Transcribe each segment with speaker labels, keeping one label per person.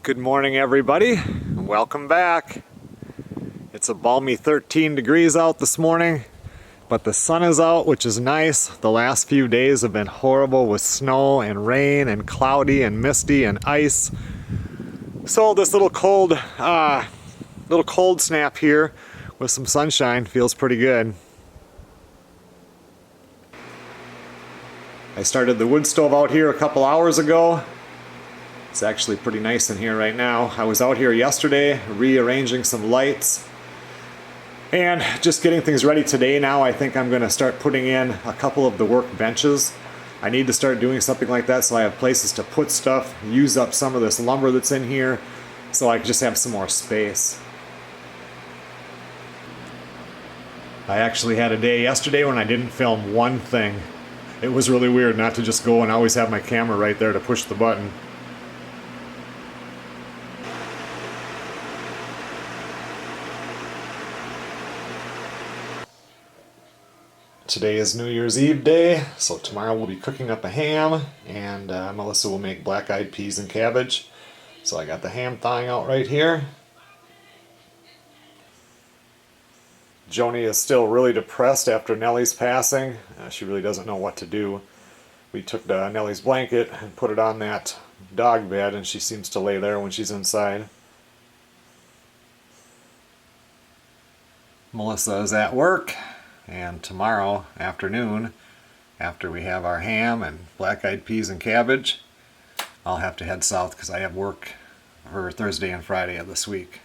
Speaker 1: Good morning, everybody. Welcome back. It's a balmy 13 degrees out this morning, but the sun is out, which is nice. The last few days have been horrible with snow and rain and cloudy and misty and ice. So this little cold snap here with some sunshine feels pretty good. I started the wood stove out here a couple hours ago. It's actually pretty nice in here right now. I was out here yesterday rearranging some lights and just getting things ready today. Now I think I'm going to start putting in a couple of the work benches. I need to start doing something like that so I have places to put stuff, use up some of this lumber that's in here so I can just have some more space. I actually had a day yesterday when I didn't film one thing. It was really weird not to just go and always have my camera right there to push the button. Today is New Year's Eve day, so tomorrow we'll be cooking up a ham, and Melissa will make black-eyed peas and cabbage. So I got the ham thawing out right here. Joni is still really depressed after Nellie's passing. She really doesn't know what to do. We took Nellie's blanket and put it on that dog bed, and she seems to lay there when she's inside. Melissa is at work. And tomorrow afternoon, after we have our ham and black-eyed peas and cabbage, I'll have to head south because I have work for Thursday and Friday of this week.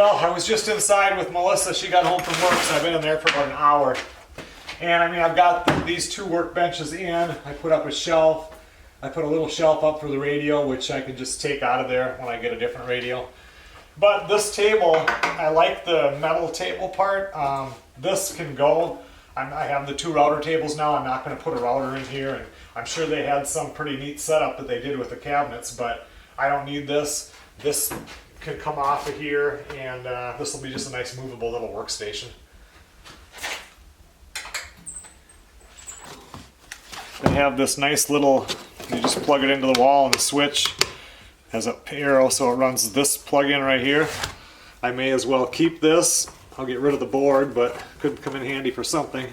Speaker 1: Well, I was just inside with Melissa. She got home from work, so I've been in there for about an hour. And I mean, I've got these 2 workbenches in. I put up a shelf. I put a little shelf up for the radio, which I can just take out of there when I get a different radio. But this table, I like the metal table part. This can go. I have the 2 router tables now. I'm not going to put a router in here. And I'm sure they had some pretty neat setup that they did with the cabinets, but I don't need this. This can come off of here, and this will be just a nice movable little workstation. They have this nice little, you just plug it into the wall, and the switch has an arrow, so it runs this plug-in right here. I may as well keep this. I'll get rid of the board, but could come in handy for something.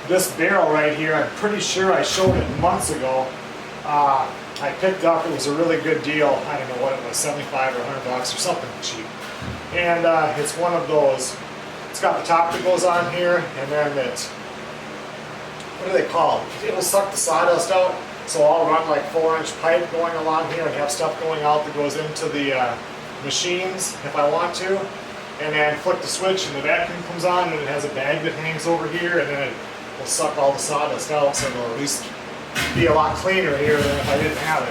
Speaker 1: This barrel right here, I'm pretty sure I showed it months ago. I picked up, it was a really good deal. I don't know what it was, 75 or 100 bucks or something cheap. And it's one of those, it's got the top that goes on here, and then it, what do they call it? It'll suck the sawdust out. So I'll run like 4-inch pipe going along here and have stuff going out that goes into the machines if I want to. And then flick the switch and the vacuum comes on, and it has a bag that hangs over here, and then it will suck all the sawdust out, so it'll at least be a lot cleaner here than if I didn't have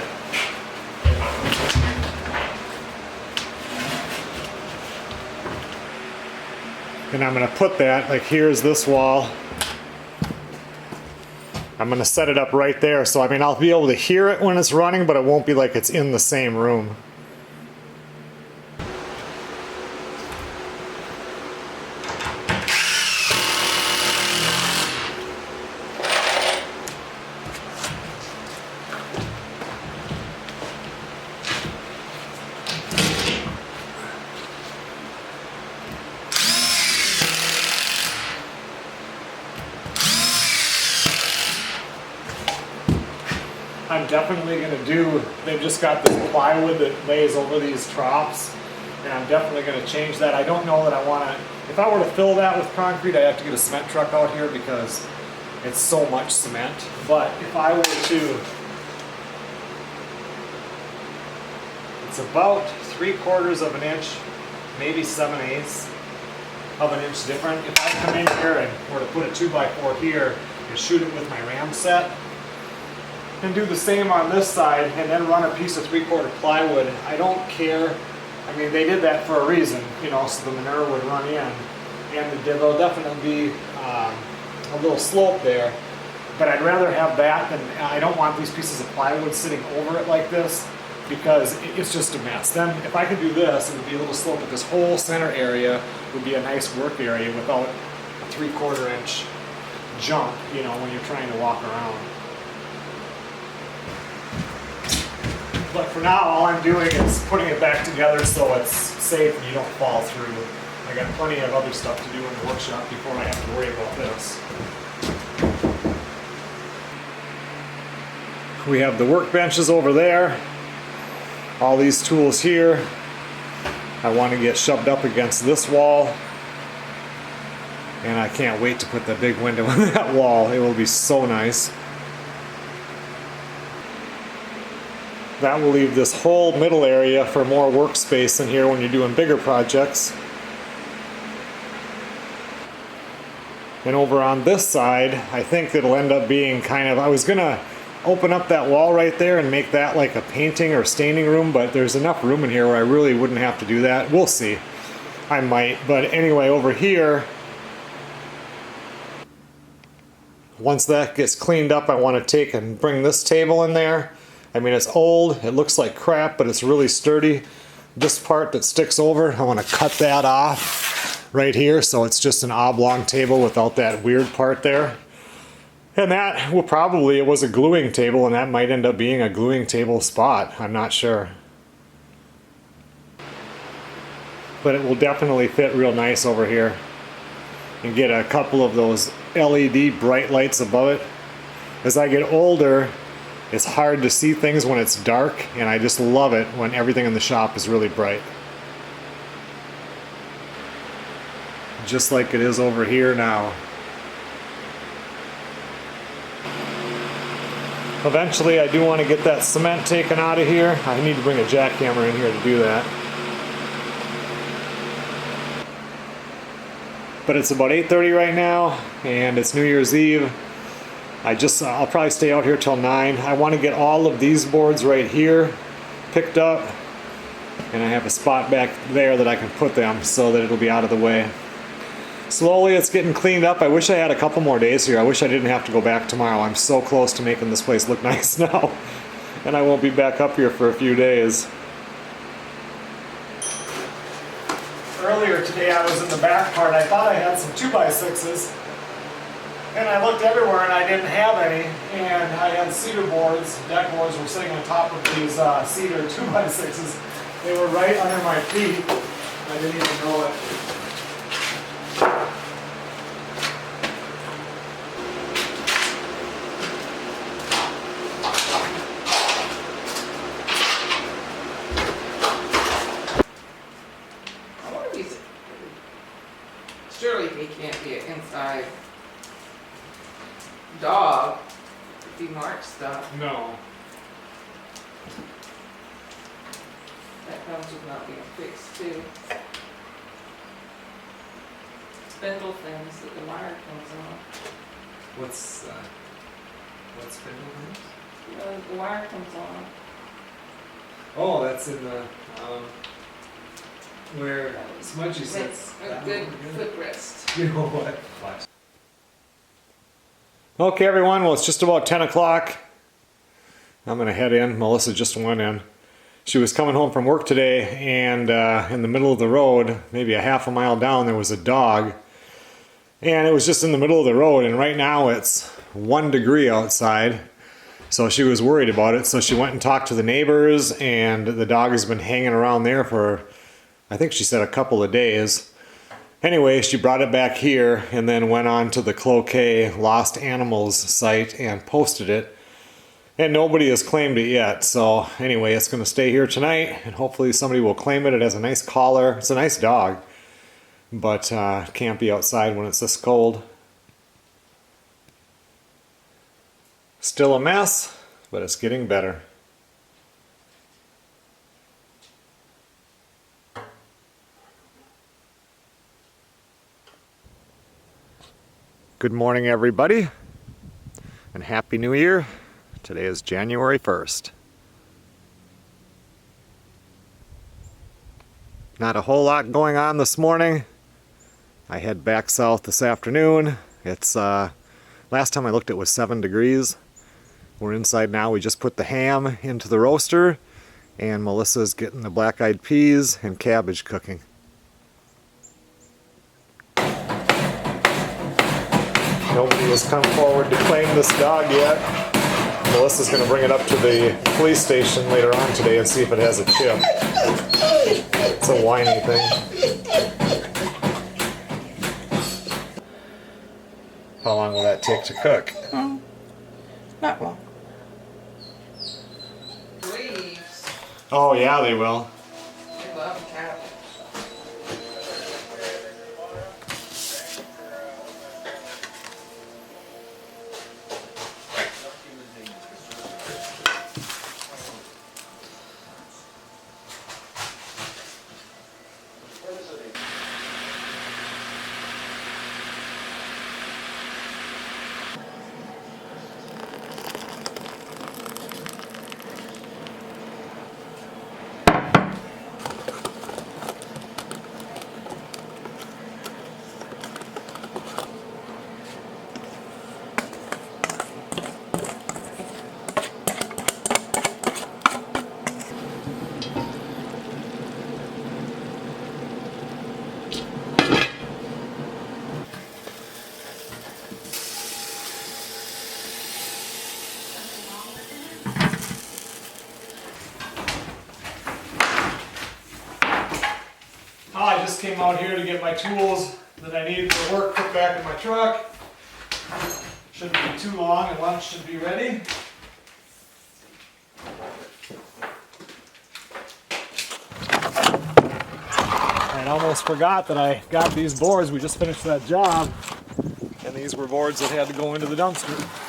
Speaker 1: it. And I'm going to put that, like here's this wall. I'm going to set it up right there, so I mean I'll be able to hear it when it's running, but it won't be like it's in the same room. I'm definitely going to do, they've just got this plywood that lays over these troughs, and I'm definitely going to change that. I don't know that I want to, if I were to fill that with concrete, I'd have to get a cement truck out here because it's so much cement. But if I were to, it's about 3/4 of an inch, maybe 7/8 of an inch different. If I come in here and were to put a 2x4 here and shoot it with my ram set, and do the same on this side, and then run a piece of 3/4 plywood, I don't care. I mean, they did that for a reason, you know, so the manure would run in, and there'll definitely be a little slope there. But I'd rather have that than, I don't want these pieces of plywood sitting over it like this, because it's just a mess. Then if I could do this, it would be a little slope, but this whole center area would be a nice work area without a 3/4 inch jump, you know, when you're trying to walk around. But for now, all I'm doing is putting it back together so it's safe and you don't fall through. I got plenty of other stuff to do in the workshop before I have to worry about this. We have the workbenches over there. All these tools here. I want to get shoved up against this wall. And I can't wait to put the big window in that wall. It will be so nice. That will leave this whole middle area for more workspace in here when you're doing bigger projects. And over on this side, I think it'll end up being kind of, I was gonna open up that wall right there and make that like a painting or staining room, but there's enough room in here where I really wouldn't have to do that. We'll see. I might. But anyway, over here, once that gets cleaned up, I want to take and bring this table in there. I mean, it's old, it looks like crap, but it's really sturdy. This part that sticks over, I want to cut that off right here so it's just an oblong table without that weird part there. And that will probably, it was a gluing table, and that might end up being a gluing table spot. I'm not sure. But it will definitely fit real nice over here. And get a couple of those LED bright lights above it. As I get older, it's hard to see things when it's dark, and I just love it when everything in the shop is really bright. Just like it is over here now. Eventually I do want to get that cement taken out of here. I need to bring a jackhammer in here to do that. But it's about 8:30 right now, and it's New Year's Eve. I'll probably stay out here till 9. I want to get all of these boards right here picked up, and I have a spot back there that I can put them so that it'll be out of the way. Slowly it's getting cleaned up. I wish I had a couple more days here. I wish I didn't have to go back tomorrow. I'm so close to making this place look nice now, and I won't be back up here for a few days. Earlier today I was in the back part. I thought I had some 2x6s, and I looked everywhere and I didn't have any, and I had cedar boards, deck boards were sitting on top of these cedar 2x6s. They were right under my feet. I didn't even know it.
Speaker 2: Surely he can't be an inside dog if he marks stuff.
Speaker 1: No.
Speaker 2: That comes with not being fixed too. Spindle things that the wire comes on.
Speaker 1: What's spindle things?
Speaker 2: The wire comes on.
Speaker 1: Oh, that's in the where Smudgy sits.
Speaker 2: A good footrest.
Speaker 1: You know what? Watch. Okay, everyone. Well, it's just about 10 o'clock. I'm gonna head in. Melissa just went in. She was coming home from work today, and in the middle of the road, maybe a half a mile down, there was a dog. And it was just in the middle of the road, and right now it's 1 degree outside. So she was worried about it, so she went and talked to the neighbors, and the dog has been hanging around there for, I think she said, a couple of days. Anyway, she brought it back here and then went on to the Cloquet Lost Animals site and posted it. And nobody has claimed it yet. So anyway, it's going to stay here tonight, and hopefully somebody will claim it. It has a nice collar. It's a nice dog, but can't be outside when it's this cold. Still a mess, but it's getting better. Good morning, everybody, and Happy New Year. Today is January 1st. Not a whole lot going on this morning. I head back south this afternoon. It's, last time I looked it was 7 degrees. We're inside now. We just put the ham into the roaster, and Melissa's getting the black-eyed peas and cabbage cooking. Nobody has come forward to claim this dog yet. Melissa's going to bring it up to the police station later on today and see if it has a chip. It's a whiny thing. How long will that take to cook?
Speaker 2: Not long. Leaves.
Speaker 1: Oh yeah, they will.
Speaker 2: They love cabbage.
Speaker 1: just came out here to get my tools that I need for work put back in my truck. Shouldn't be too long and lunch should be ready. I almost forgot that I got these boards. We just finished that job, and these were boards that had to go into the dumpster.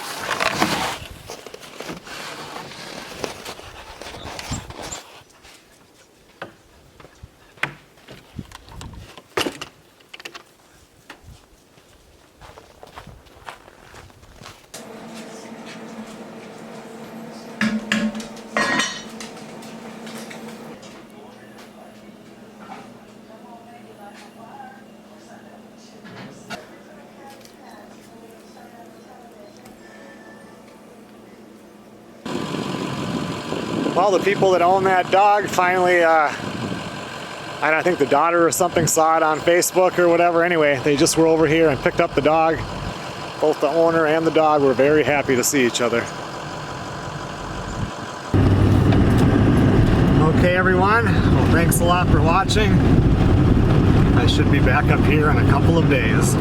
Speaker 1: Well, the people that own that dog finally, I think the daughter or something saw it on Facebook or whatever. Anyway, they just were over here and picked up the dog. Both the owner and the dog were very happy to see each other. Okay, everyone. Well, thanks a lot for watching. I should be back up here in a couple of days.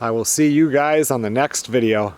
Speaker 1: I will see you guys on the next video.